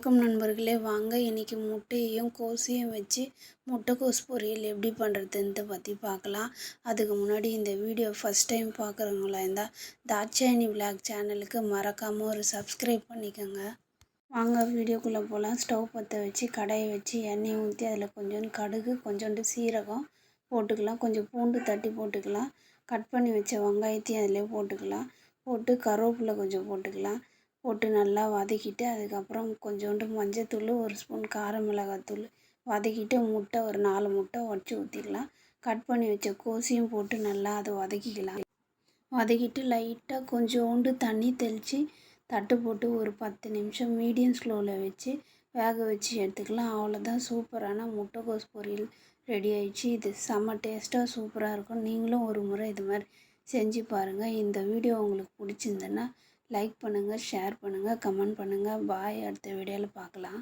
வணக்கம் நண்பர்களே, வாங்க இன்றைக்கி முட்டையையும் கோஸையும் வச்சு முட்டைக்கோஸ் பொரியல் எப்படி பண்ணுறதுன்ட்டு பற்றி பார்க்கலாம். அதுக்கு முன்னாடி இந்த வீடியோ ஃபஸ்ட் டைம் பார்க்குறவங்களா இருந்தால் தாட்சாயணி விலாக் சேனலுக்கு மறக்காமல் ஒரு சப்ஸ்கிரைப் பண்ணிக்கோங்க. வாங்க வீடியோக்குள்ளே போகலாம். ஸ்டவ் பற்ற வச்சு கடாயை வச்சு எண்ணெய் ஊற்றி அதில் கொஞ்சோண்டு கடுகு, கொஞ்சோண்டு சீரகம் போட்டுக்கலாம். கொஞ்சம் பூண்டு தட்டி போட்டுக்கலாம். கட் பண்ணி வச்ச வெங்காயத்தையும் அதிலே போட்டுக்கலாம். போட்டு கருவேப்பிலை கொஞ்சம் போட்டுக்கலாம். போட்டு நல்லா வதக்கிட்டு அதுக்கப்புறம் கொஞ்சோண்டு மஞ்சத்தூள், ஒரு ஸ்பூன் கார மிளகாத்தூள் வதக்கிட்டு முட்டை ஒரு 4 முட்டை உடச்சி ஊற்றிக்கலாம். கட் பண்ணி வச்ச கோஸையும் போட்டு நல்லா அதை வதக்கிக்கலாம். வதக்கிட்டு லைட்டாக கொஞ்சோண்டு தண்ணி தெளித்து தட்டு போட்டு ஒரு 10 நிமிஷம் மீடியம் ஸ்லோவில் வச்சு வேக வச்சு எடுத்துக்கலாம். அவ்வளோதான், சூப்பரான முட்டைக்கோஸ் பொரியல் ரெடி ஆயிடுச்சு. இது செம்ம டேஸ்ட்டாக சூப்பராக இருக்கும். நீங்களும் ஒரு முறை இது மாதிரி செஞ்சு பாருங்கள். இந்த வீடியோ உங்களுக்கு பிடிச்சிருந்ததுன்னா லைக் பண்ணுங்கள், ஷேர் பண்ணுங்கள், கமெண்ட் பண்ணுங்கள். பாய். அடுத்த வீடியோவில் பார்க்கலாம்.